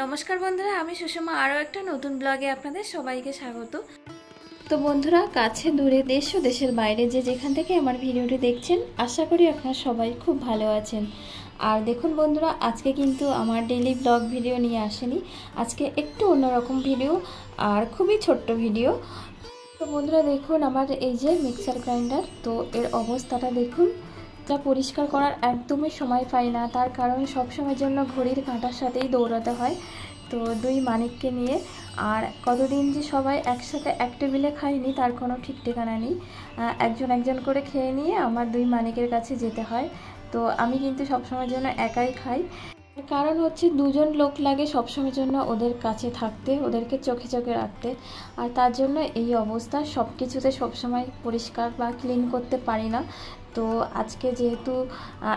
নমস্কার বন্ধুরা, আমি সুষমা আরও একটা নতুন ব্লগে আপনাদের সবাইকে স্বাগত। তো বন্ধুরা, কাছে দূরে দেশ ও দেশের বাইরে যে যেখান থেকে আমার ভিডিওটি দেখছেন, আশা করি আপনারা সবাই খুব ভালো আছেন। আর দেখুন বন্ধুরা, আজকে কিন্তু আমার ডেইলি ব্লগ ভিডিও নিয়ে আসেনি, আজকে একটু অন্যরকম ভিডিও আর খুবই ছোট্ট ভিডিও। তো বন্ধুরা দেখুন, আমার এই যে মিক্সার গ্রাইন্ডার, তো এর অবস্থাটা দেখুন। এটা পরিষ্কার করার একদমই সময় পাই না, তার কারণ সবসময়ের জন্য ঘড়ির কাঁটার সাথেই দৌড়াতে হয়। তো দুই মানিককে নিয়ে আর কতদিন যে সবাই একসাথে এক টেবিলে খাইনি তার কোনো ঠিক ঠিকানা নেই। একজন একজন করে খেয়ে নিয়ে আমার দুই মানিকের কাছে যেতে হয়। তো আমি কিন্তু সবসময়ের জন্য একাই খাই, কারণ হচ্ছে দুজন লোক লাগে সবসময়ের জন্য ওদের কাছে থাকতে, ওদেরকে চোখে চোখে রাখতে। আর তার জন্য এই অবস্থা, সব কিছুতে সবসময় পরিষ্কার বা ক্লিন করতে পারি না। তো আজকে যেহেতু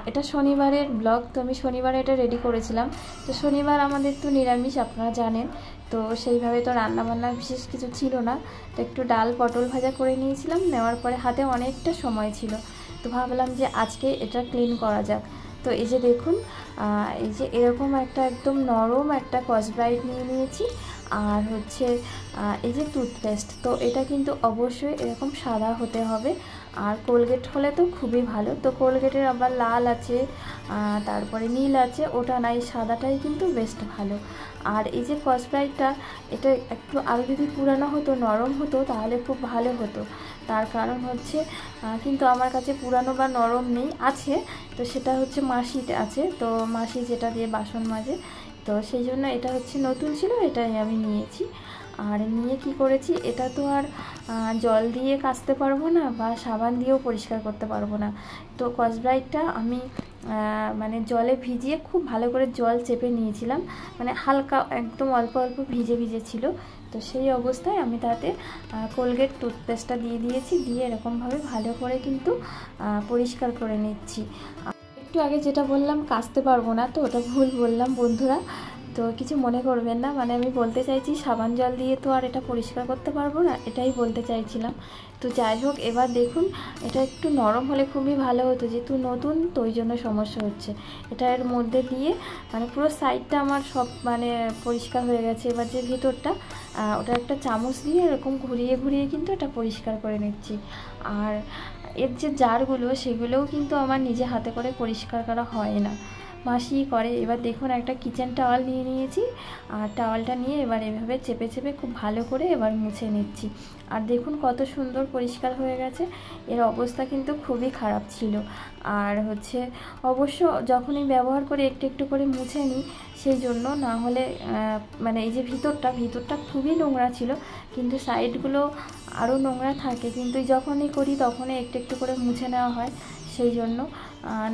এটা শনিবারের ব্লগ, তো আমি শনিবারে এটা রেডি করেছিলাম। তো শনিবার আমাদের তো নিরামিষ, আপনারা জানেন। তো সেইভাবে তো রান্নাবান্নার বিশেষ কিছু ছিল না। তো একটু ডাল পটল ভাজা করে নিয়েছিলাম, নেওয়ার পরে হাতে অনেকটা সময় ছিল। তো ভাবলাম যে আজকে এটা ক্লিন করা যাক। তো এই যে দেখুন, এই যে এরকম একটা একদম নরম একটা স্কচব্রাইট নিয়ে নিয়েছি। আর হচ্ছে এই যে টুথপেস্ট, তো এটা কিন্তু অবশ্যই এরকম সাদা হতে হবে। আর কোলগেট হলে তো খুবই ভালো। তো কোলগেটের আবার লাল আছে, তারপরে নীল আছে, ওটা নাই, সাদাটাই কিন্তু বেস্ট ভালো। আর এই যে স্কচব্রাইটটা, এটা একটু আরও যদি পুরানো হতো, নরম হতো, তাহলে খুব ভালো হতো। তার কারণ হচ্ছে কিন্তু আমার কাছে পুরানো বা নরম নেই, আছে। তো সেটা হচ্ছে মাসিতে আছে, তো মাসি যেটা দিয়ে বাসন মাজে, তো সেই জন্য এটা হচ্ছে নতুন ছিল, এটাই আমি নিয়েছি। আর নিয়ে কি করেছি, এটা তো আর জল দিয়ে কাচতে পারবো না বা সাবান দিয়েও পরিষ্কার করতে পারবো না। তো স্কচব্রাইটটা আমি মানে জলে ভিজিয়ে খুব ভালো করে জল চেপে নিয়েছিলাম, মানে হালকা একদম অল্প অল্প ভিজে ভিজে ছিল। তো সেই অবস্থায় আমি তাতে কোলগেট টুথপেস্টটা দিয়ে দিয়েছি, দিয়ে এরকমভাবে ভালো করে কিন্তু পরিষ্কার করে নিচ্ছি। একটু আগে যেটা বললাম কাচতে পারবো না, তো ওটা ভুল বললাম বন্ধুরা, তো কিছু মনে করবেন না। মানে আমি বলতে চাইছি সাবান জল দিয়ে তো আর এটা পরিষ্কার করতে পারবো না, এটাই বলতে চাইছিলাম। তো যাই হোক, এবার দেখুন, এটা একটু নরম হলে খুবই ভালো হতো, যেহেতু নতুন তো ওই জন্য সমস্যা হচ্ছে। এটা এর মধ্যে দিয়ে মানে পুরো সাইডটা আমার সব মানে পরিষ্কার হয়ে গেছে। এবার যে ভিতরটা, ওটা একটা চামচ দিয়ে এরকম ঘুরিয়ে ঘুরিয়ে কিন্তু এটা পরিষ্কার করে নিচ্ছি। আর এর যে জারগুলো, সেগুলোও কিন্তু আমার নিজে হাতে করে পরিষ্কার করা হয় না, মাসিই করে। এবার দেখুন, একটা কিচেন টাওয়াল নিয়ে নিয়েছি, আর টাওয়ালটা নিয়ে এবার এভাবে চেপে চেপে খুব ভালো করে এবার মুছে নিচ্ছি। আর দেখুন কত সুন্দর পরিষ্কার হয়ে গেছে। এর অবস্থা কিন্তু খুবই খারাপ ছিল। আর হচ্ছে অবশ্য যখনই ব্যবহার করে একটু একটু করে মুছে নিই, সেই জন্য, না হলে মানে এই যে ভিতরটা খুবই নোংরা ছিল, কিন্তু সাইডগুলো আরও নোংরা থাকে, কিন্তু যখনই করি তখনই একটু একটু করে মুছে নেওয়া হয়, সেই জন্য।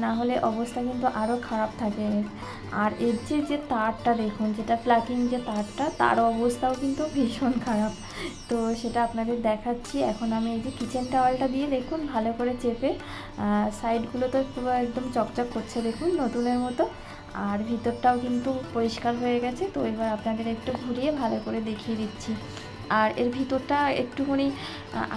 না হলে অবস্থা কিন্তু আরও খারাপ থাকে। আর এর যে তারটা দেখুন, যেটা প্লাকিং যে তারটা, তার অবস্থাও কিন্তু ভীষণ খারাপ। তো সেটা আপনাদের দেখাচ্ছি। এখন আমি এই যে কিচেন টাওয়ালটা দিয়ে দেখুন ভালো করে চেপে সাইডগুলো তো পুরো একদম চকচক করছে, দেখুন নতুনের মতো। আর ভিতরটাও কিন্তু পরিষ্কার হয়ে গেছে। তো এবার আপনাদের একটু ঘুরিয়ে ভালো করে দেখিয়ে দিচ্ছি। আর এর ভিতরটা একটুখানি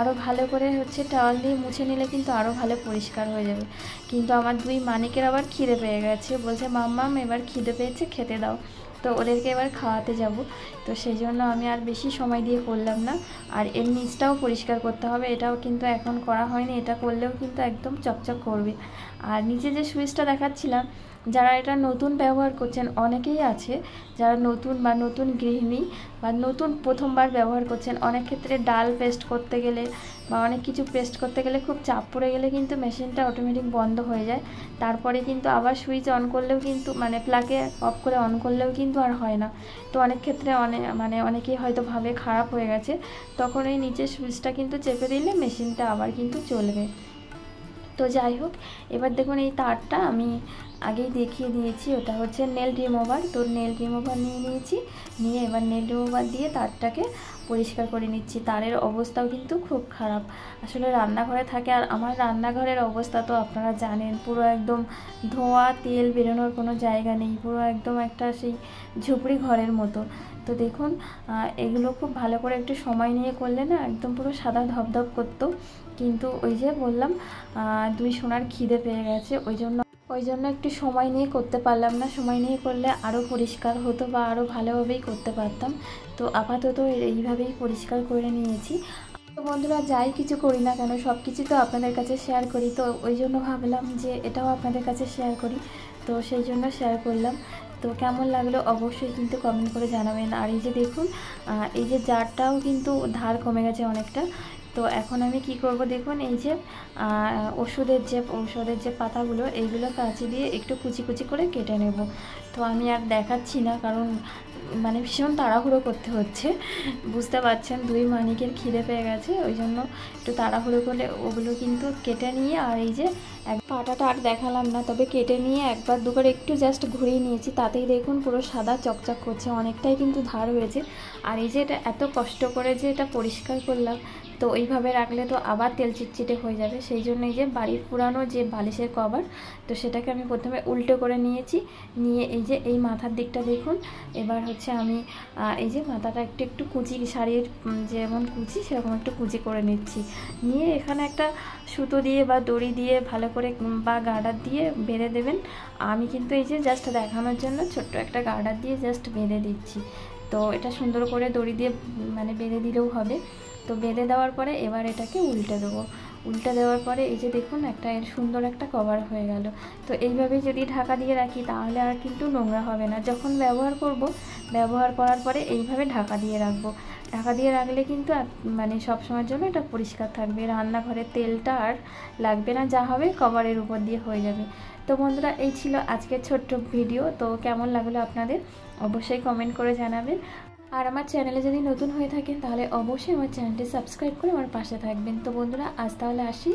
আরও ভালো করে হচ্ছে টাওয়াল দিয়ে মুছে নিলে কিন্তু আরও ভালো পরিষ্কার হয়ে যাবে। কিন্তু আমার দুই মানিকের আবার খিদে পেয়ে গেছে, বলছে মাম্মাম এবার খিদে পেয়েছে, খেতে দাও। তো ওদেরকে এবার খাওয়াতে যাব। তো সেই জন্য আমি আর বেশি সময় দিয়ে করলাম না। আর এর নিচটাও পরিষ্কার করতে হবে, এটাও কিন্তু এখন করা হয়নি, এটা করলেও কিন্তু একদম চকচক করবে। আর নিচে যে সুইচটা দেখাচ্ছিলাম, যারা এটা নতুন ব্যবহার করছেন, অনেকেই আছে যারা নতুন বা নতুন গৃহিণী বা নতুন প্রথমবার ব্যবহার করছেন, অনেক ক্ষেত্রে ডাল পেস্ট করতে গেলে বা অনেক কিছু পেস্ট করতে গেলে খুব চাপ পড়ে গেলে কিন্তু মেশিনটা অটোমেটিক বন্ধ হয়ে যায়। তারপরে কিন্তু আবার সুইচ অন করলেও কিন্তু মানে প্লাগে অফ করে অন করলেও কিন্তু আর হয় না। তো অনেক ক্ষেত্রে অনেকেই হয়তো ভাবে খারাপ হয়ে গেছে, তখন এই নিচের সুইচটা কিন্তু চেপে দিলে মেশিনটা আবার কিন্তু চলবে। তো যাই হোক, এবার দেখুন এই তারটা আমি আগেই দেখিয়ে দিয়েছি, ওটা হচ্ছে নেল রিমুভার। তো নেল রিমুভার নিয়ে নিয়েছি, নিয়ে এবার নেল রিমুভার দিয়ে তারটাকে পরিষ্কার করে নিচ্ছি। তারের অবস্থাও কিন্তু খুব খারাপ, আসলে রান্নাঘরে থাকে। আর আমার রান্নাঘরের অবস্থা তো আপনারা জানেন, পুরো একদম ধোঁয়া, তেল বেরোনোর কোনো জায়গা নেই, পুরো একদম একটা সেই ঝুপড়ি ঘরের মতো। তো দেখুন, এগুলো খুব ভালো করে একটু সময় নিয়ে করলে না একদম পুরো সাদা ধপধপ করতো। কিন্তু ওই যে বললাম, দুই সোনার খিদে পেয়ে গেছে, ওই জন্য ওই জন্য একটু সময় নিয়ে করতে পারলাম না। সময় নিয়ে করলে আরও পরিষ্কার হতো বা আরও ভালোভাবেই করতে পারতাম। তো আপাতত এইভাবেই পরিষ্কার করে নিয়েছি। তো বন্ধুরা, যাই কিছু করি না কেন সব কিছু তো আপনাদের কাছে শেয়ার করি, তো ওই জন্য ভাবলাম যে এটাও আপনাদের কাছে শেয়ার করি, তো সেই জন্য শেয়ার করলাম। তো কেমন লাগলো অবশ্যই কিন্তু কমেন্ট করে জানাবেন। আর এই যে দেখুন, এই যে জারটাও কিন্তু ধার কমে গেছে অনেকটা। তো এখন আমি কি করব দেখুন, এই যে ঔষধের যে পাতাগুলো, এইগুলো কাঁচি দিয়ে একটু কুচি কুচি করে কেটে নেব। তো আমি আর দেখাচ্ছি না, কারণ মানে ভীষণ তাড়াহুড়ো করতে হচ্ছে, বুঝতে পারছেন, দুই মানিকের খিদে পেয়ে গেছে, ওই জন্য একটু তাড়াহুড়ো করলে ওগুলো কিন্তু কেটে নিয়ে, আর এই যে পাটাটা আর দেখালাম না, তবে কেটে নিয়ে একবার দুবার একটু জাস্ট ঘুরিয়ে নিয়েছি, তাতেই দেখুন পুরো সাদা চকচক করছে, অনেকটাই কিন্তু ধার হয়েছে। আর এই যে এটা এত কষ্ট করে যে এটা পরিষ্কার করলাম, তো এইভাবে রাখলে তো আবার তেল চিটচিটে হয়ে যাবে, সেই জন্য এই যে বাড়ির পুরানো যে বালিশের কভার, তো সেটাকে আমি প্রথমে উল্টো করে নিয়েছি, নিয়ে এই যে এই মাথার দিকটা দেখুন, এবার হচ্ছে আমি এই যে মাথাটা একটু একটু কুচি, শাড়ির যেমন কুচি সেরকম একটু কুচি করে নিচ্ছি, নিয়ে এখানে একটা সুতো দিয়ে বা দড়ি দিয়ে ভালো করে বা গার্ডার দিয়ে বেঁধে দেবেন। আমি কিন্তু এই যে জাস্ট দেখানোর জন্য ছোট্ট একটা গার্ডার দিয়ে জাস্ট বেঁধে দিচ্ছি। তো এটা সুন্দর করে দড়ি দিয়ে মানে বেঁধে দিলেও হবে। তো বেঁধে দেওয়ার পরে এবার এটাকে উল্টে দেবো। উল্টে দেওয়ার পরে এই যে দেখুন একটা এর সুন্দর একটা কভার হয়ে গেল। তো এইভাবে যদি ঢাকা দিয়ে রাখি তাহলে আর কিন্তু নোংরা হবে না। যখন ব্যবহার করব, ব্যবহার করার পরে এইভাবে ঢাকা দিয়ে রাখবো। ঢাকা দিয়ে রাখলে কিন্তু মানে সব সময়ের জন্য এটা পরিষ্কার থাকবে, রান্নাঘরের তেলটা আর লাগবে না, যা হবে কভারের উপর দিয়ে হয়ে যাবে। তো বন্ধুরা, এই ছিল আজকের ছোট্ট ভিডিও। তো কেমন লাগলো আপনাদের অবশ্যই কমেন্ট করে জানাবেন। আর আমার চ্যানেলে যদি নতুন হয়ে থাকেন তাহলে অবশ্যই আমার চ্যানেলটি সাবস্ক্রাইব করে আমার পাশে থাকবেন। তো বন্ধুরা, আজ তাহলে আসি।